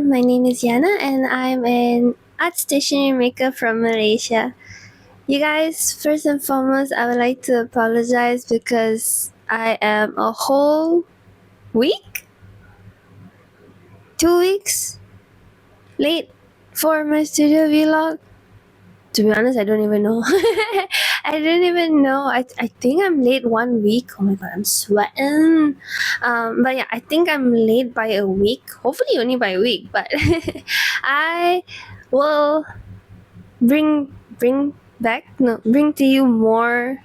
my name is Yana and I'm an art stationery maker from Malaysia. You guys, first and foremost, I would like to apologize because I am a whole week, 2 weeks late for my studio vlog. To be honest, I don't even know. I don't even know. I think I'm late 1 week. Oh my god, I'm sweating. But yeah, I think I'm late by a week. Hopefully, only by a week. But I will bring to you more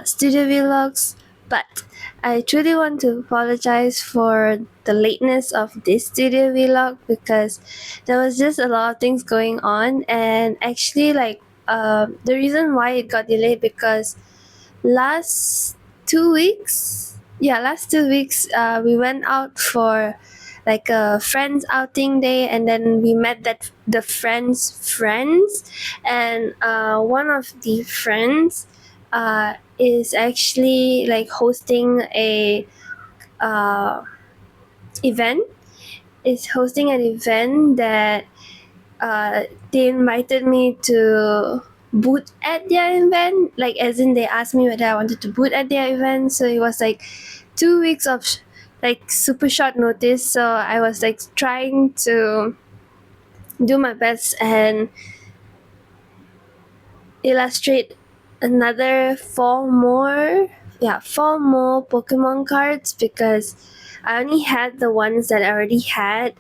studio vlogs. But I truly want to apologize for the lateness of this studio vlog because there was just a lot of things going on, and actually the reason why it got delayed because last 2 weeks we went out for like a friends outing day, and then we met the friends, and one of the friends is actually like hosting a uh, event is hosting an event that they invited me to boot at their event, like as in they asked me whether I wanted to boot at their event. So it was like 2 weeks of like super short notice, so I was like trying to do my best and illustrate another four more Pokemon cards because I only had the ones that I already had,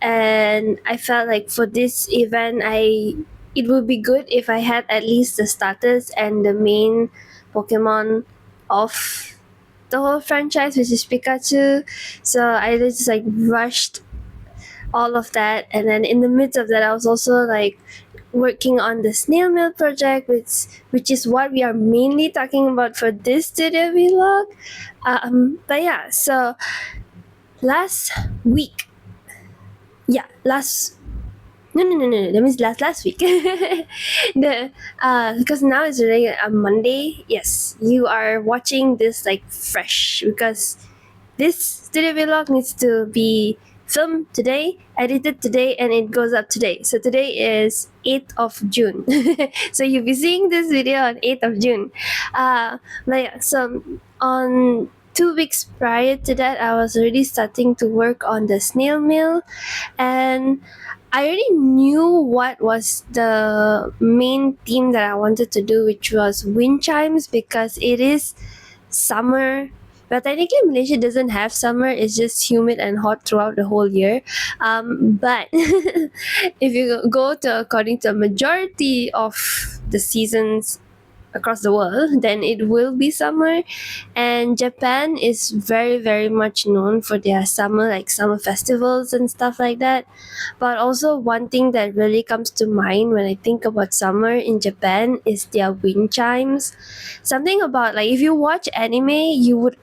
and I felt like for this event it would be good if I had at least the starters and the main Pokemon of the whole franchise, which is Pikachu. So I just like rushed all of that, and then in the midst of that I was also like working on the snail mail project, which is what we are mainly talking about for this studio vlog. But yeah, so last week, yeah, last no, that means last week. The because now it's already a Monday. Yes, you are watching this like fresh because this studio vlog needs to be filmed today, edited today, and it goes up today. So today is 8th of June. So you'll be seeing this video on 8th of June. But yeah, so on 2 weeks prior to that, I was already starting to work on the snail mail, and I already knew what was the main theme that I wanted to do, which was wind chimes, because it is summer. But technically, Malaysia doesn't have summer. It's just humid and hot throughout the whole year. But if you go to according to a majority of the seasons across the world, then it will be summer. And Japan is very, very much known for their summer, like summer festivals and stuff like that. But also, one thing that really comes to mind when I think about summer in Japan is their wind chimes. Something about like if you watch anime, you would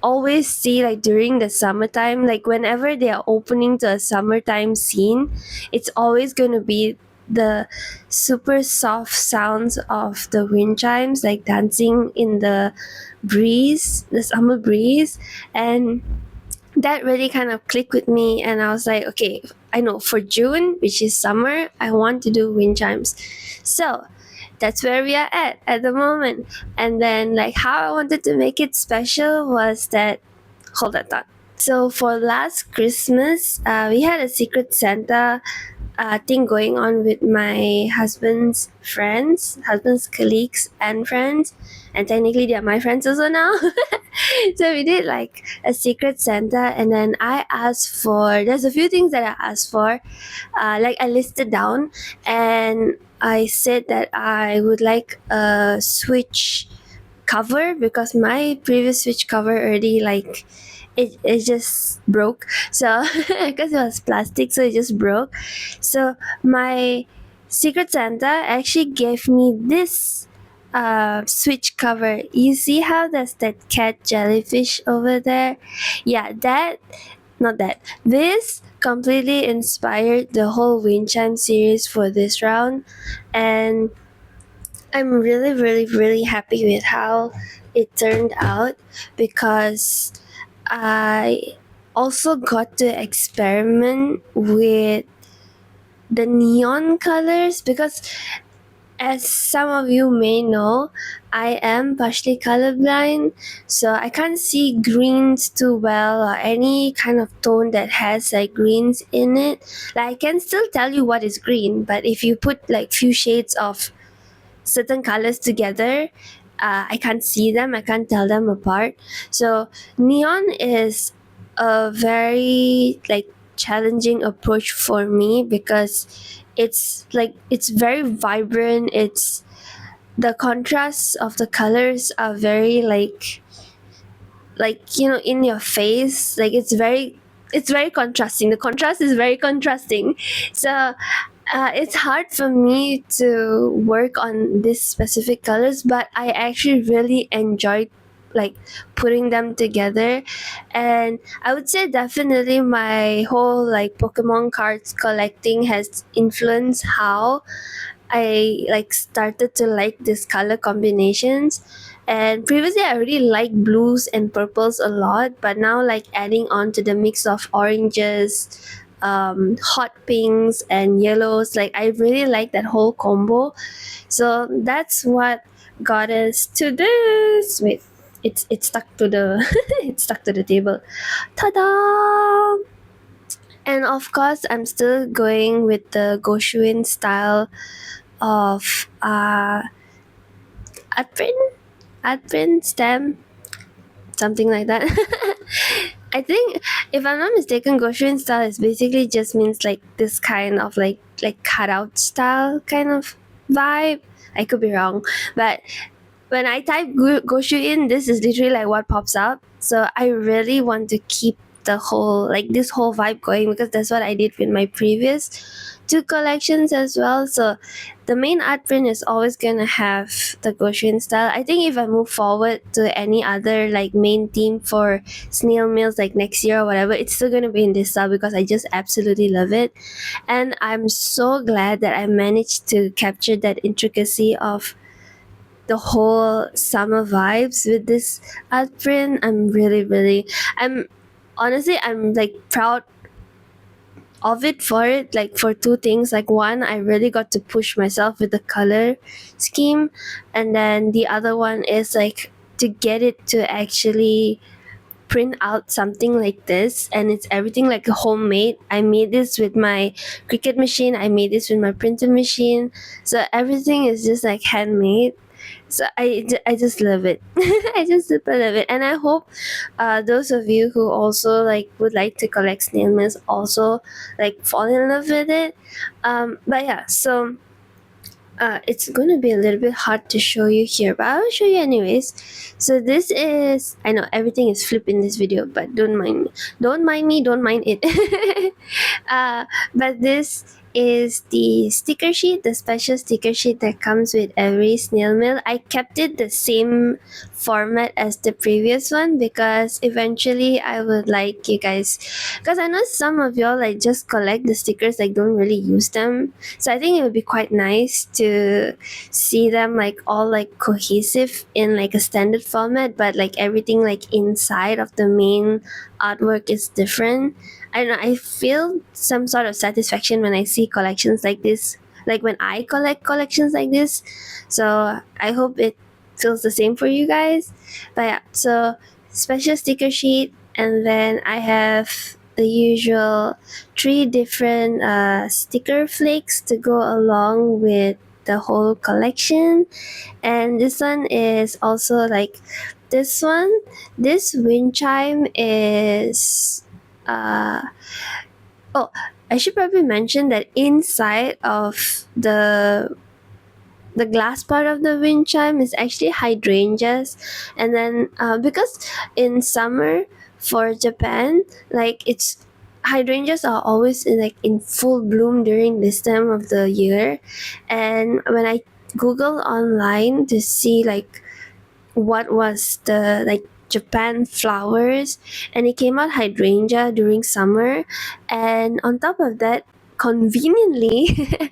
always see like during the summertime, like whenever they are opening to a summertime scene, it's always going to be the super soft sounds of the wind chimes like dancing in the breeze, the summer breeze. And that really kind of clicked with me, and I was like, okay, I know for June, which is summer, I want to do wind chimes. So that's where we are at the moment. And then like how I wanted to make it special was that, hold that thought. So for last Christmas, we had a Secret Santa thing going on with my husband's colleagues and friends, and technically they are my friends also now. So we did like a Secret Santa, and then I asked for. There's a few things that I asked for, like I listed down, and I said that I would like a Switch cover because my previous Switch cover already like it just broke, so because it was plastic, so it just broke. So my Secret Santa actually gave me this Switch cover. You see how there's that cat jellyfish over there? Yeah, that not that this completely inspired the whole wind chime series for this round, and I'm really, really, really happy with how it turned out because I also got to experiment with the neon colors because, as some of you may know, I am partially colorblind, so I can't see greens too well or any kind of tone that has like greens in it. Like I can still tell you what is green, but if you put like few shades of certain colors together, I can't see them, I can't tell them apart. So neon is a very like challenging approach for me because it's very vibrant. It's the contrasts of the colors are very in your face. Like it's very contrasting. The contrast is very contrasting. So it's hard for me to work on these specific colors, but I actually really enjoyed like putting them together. And I would say definitely my whole like Pokemon cards collecting has influenced how I like started to like these color combinations. And previously I already liked blues and purples a lot, but now like adding on to the mix of oranges, hot pinks and yellows, like I really like that whole combo. So that's what got us to this. Wait, it's stuck to the it's stuck to the table. Ta-da! And of course, I'm still going with the Goshuin style of art print stamp, something like that. I think, if I'm not mistaken, Goshuin style is basically just means like this kind of like cutout style kind of vibe. I could be wrong, but when I type Goshuin, this is literally like what pops up. So I really want to keep the whole like this whole vibe going because that's what I did with my previous two collections as well. So the main art print is always gonna have the Goshen style. I think if I move forward to any other like main theme for snail mails like next year or whatever, it's still gonna be in this style because I just absolutely love it. And I'm so glad that I managed to capture that intricacy of the whole summer vibes with this art print. I'm honestly, I'm like proud of it for it, like for two things. Like one, I really got to push myself with the color scheme, and then the other one is like to get it to actually print out something like this, and it's everything like homemade. I made this with my Cricut machine, I made this with my printer machine, so everything is just like handmade. So I just love it. I just super love it, and I hope those of you who also like would like to collect snail mails also like fall in love with it. But yeah, so it's gonna be a little bit hard to show you here, but I'll show you anyways. So this is, I know everything is flipped in this video, but don't mind me. Don't mind me, don't mind it. But this is the sticker sheet, the special sticker sheet that comes with every snail mail. I kept it the same format as the previous one because eventually I would like you guys, because I know some of y'all like just collect the stickers, like don't really use them. So I think it would be quite nice to see them like all like cohesive in like a standard format, but like everything like inside of the main artwork is different. I don't know, I feel some sort of satisfaction when I see collections like this, like when I collect collections like this. So I hope it feels the same for you guys. But yeah, so special sticker sheet, and then I have the usual three different sticker flakes to go along with the whole collection. And this one is also like this one. This wind chime is oh, I should probably mention that inside of the glass part of the wind chime is actually hydrangeas. And then because in summer for Japan, like it's hydrangeas are always in full bloom during this time of the year. And when I google online to see like what was the like Japan flowers, and it came out hydrangea during summer. And on top of that, conveniently,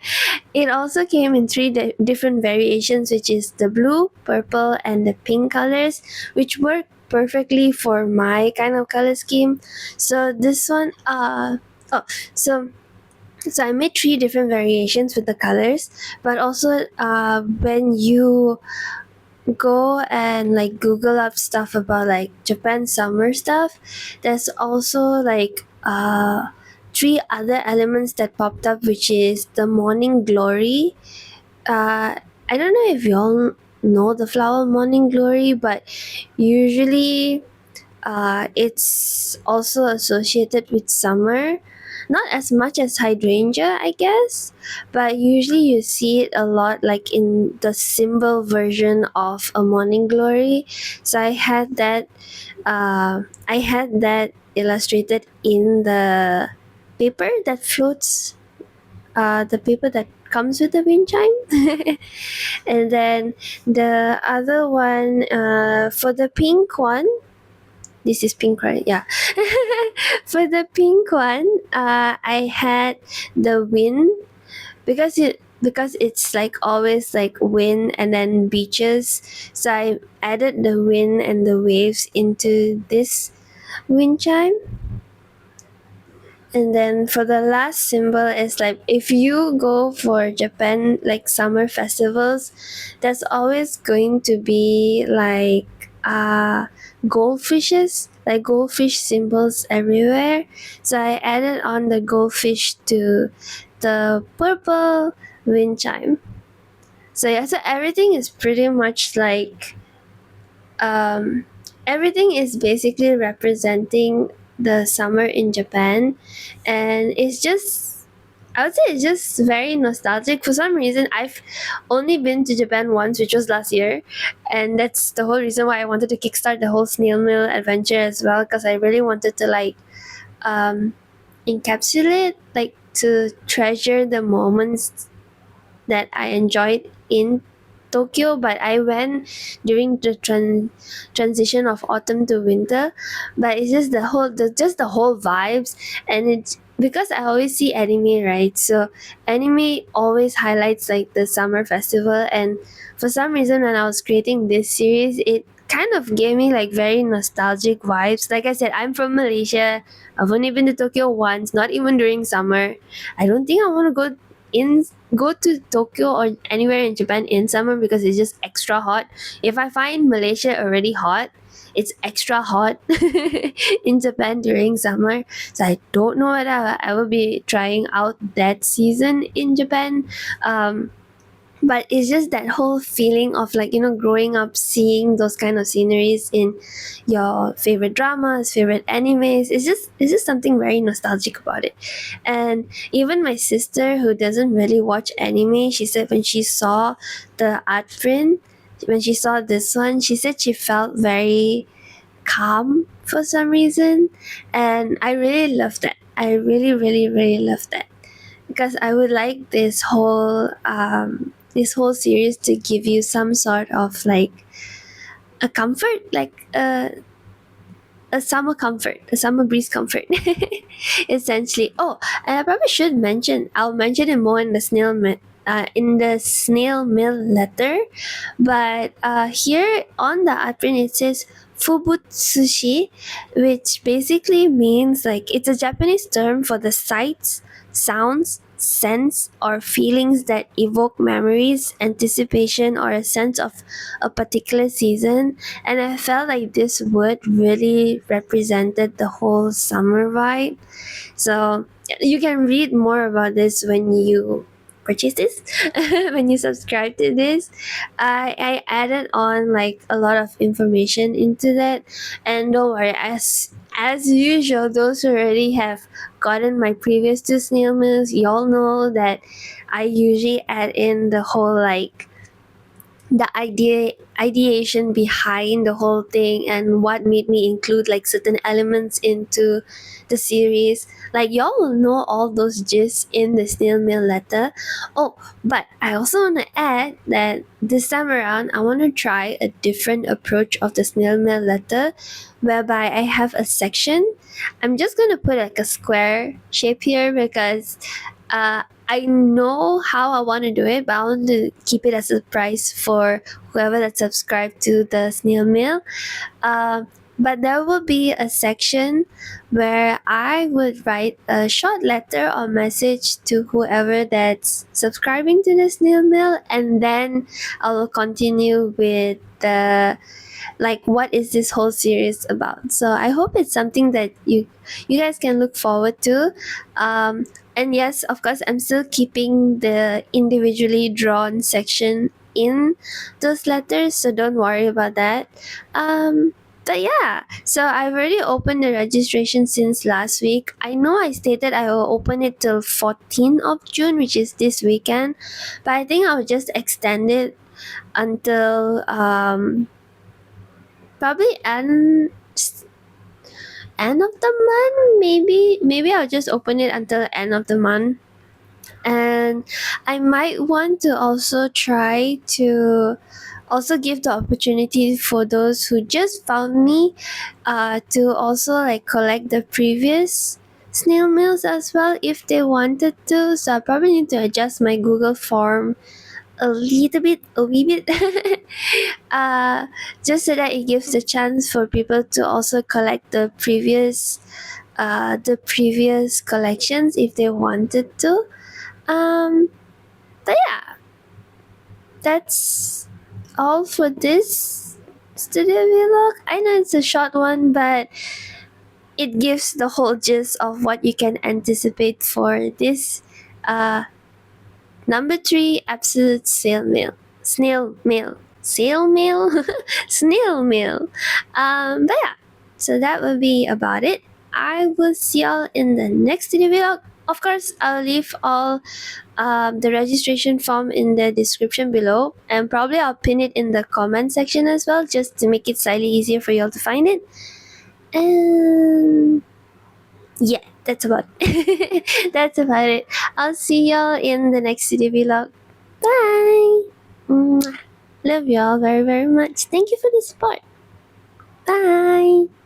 it also came in three different variations, which is the blue, purple, and the pink colors, which work perfectly for my kind of color scheme. So this one, oh, so so I made three different variations with the colors, but also when you go and like Google up stuff about like Japan summer stuff, there's also like three other elements that popped up, which is the morning glory. I don't know if y'all know the flower morning glory, but usually it's also associated with summer. Not as much as hydrangea, I guess, but usually you see it a lot like in the symbol version of a morning glory. So I had that illustrated in the paper that floats, the paper that comes with the wind chime. And then the other one, for the pink one, this is pink, right? Yeah. For the pink one, I had the wind, because it's like always like wind and then beaches. So I added the wind and the waves into this wind chime. And then for the last symbol is like if you go for Japan like summer festivals, there's always going to be like goldfishes, like goldfish symbols everywhere. So I added on the goldfish to the purple wind chime. So yeah, so everything is pretty much like everything is basically representing the summer in Japan, and it's just, I would say it's just very nostalgic. For some reason, I've only been to Japan once, which was last year, and that's the whole reason why I wanted to kickstart the whole snail mail adventure as well, because I really wanted to like um, encapsulate, like to treasure the moments that I enjoyed in Tokyo, but I went during the transition of autumn to winter. But it's just the whole vibes, and it's because I always see anime, right? So anime always highlights like the summer festival, and for some reason when I was creating this series, it kind of gave me like very nostalgic vibes. Like I said, I'm from Malaysia. I've only been to Tokyo once, not even during summer. I don't think I want to in go to Tokyo or anywhere in Japan in summer because it's just extra hot. If I find Malaysia already hot, it's extra hot in Japan during summer. So I don't know whether I will be trying out that season in Japan. But it's just that whole feeling of like, growing up seeing those kind of sceneries in your favorite dramas, favorite animes. It's just something very nostalgic about it. And even my sister, who doesn't really watch anime, she said when she saw the art print, when she saw this one, she said she felt very calm for some reason. And I really love that. I really, really, really love that, because I would like this whole series to give you some sort of like a comfort, like a summer comfort, a summer breeze comfort, essentially. Oh, and I probably should mention. I'll mention it more in the snail mail letter, but here on the art print it says Fubutsushi, which basically means like it's a Japanese term for the sights, sounds, scents, or feelings that evoke memories, anticipation, or a sense of a particular season. And I felt like this word really represented the whole summer vibe. So you can read more about this when you purchase this, when you subscribe to this. I added on like a lot of information into that. And don't worry, as usual, those who already have gotten my previous two snail mails, y'all know that I usually add in the whole like the ideation behind the whole thing and what made me include like certain elements into the series. Like y'all will know all those gists in the snail mail letter. Oh, but I also want to add that this time around I want to try a different approach of the snail mail letter, whereby I have a section. I'm just gonna put like a square shape here because I know how I want to do it, but I want to keep it as a surprise for whoever that subscribed to the snail mail. but there will be a section where I would write a short letter or message to whoever that's subscribing to the snail mail, and then I will continue with the like what is this whole series about. So I hope it's something that you guys can look forward to. And yes, of course, I'm still keeping the individually drawn section in those letters, so don't worry about that. But yeah, so I've already opened the registration since last week. I know I stated I will open it till 14th of June, which is this weekend, but I think I'll just extend it until probably end of the month. Maybe I'll just open it until end of the month. And I might want to also try to also give the opportunity for those who just found me to also like collect the previous snail mails as well if they wanted to. So I probably need to adjust my Google form a wee bit, just so that it gives the chance for people to also collect the previous collections if they wanted to. Um, but yeah, that's all for this studio vlog. I know it's a short one, but it gives the whole gist of what you can anticipate for this uh, number 3 absolute snail mail, sail mail, snail mail. But yeah, so that will be about it. I will see y'all in the next video vlog. Of course, I'll leave all the registration form in the description below, and probably I'll pin it in the comment section as well, just to make it slightly easier for y'all to find it. And yeah, that's about that's about it. I'll see y'all in the next video vlog. Bye. Mwah. Love y'all very, very much. Thank you for the support. Bye.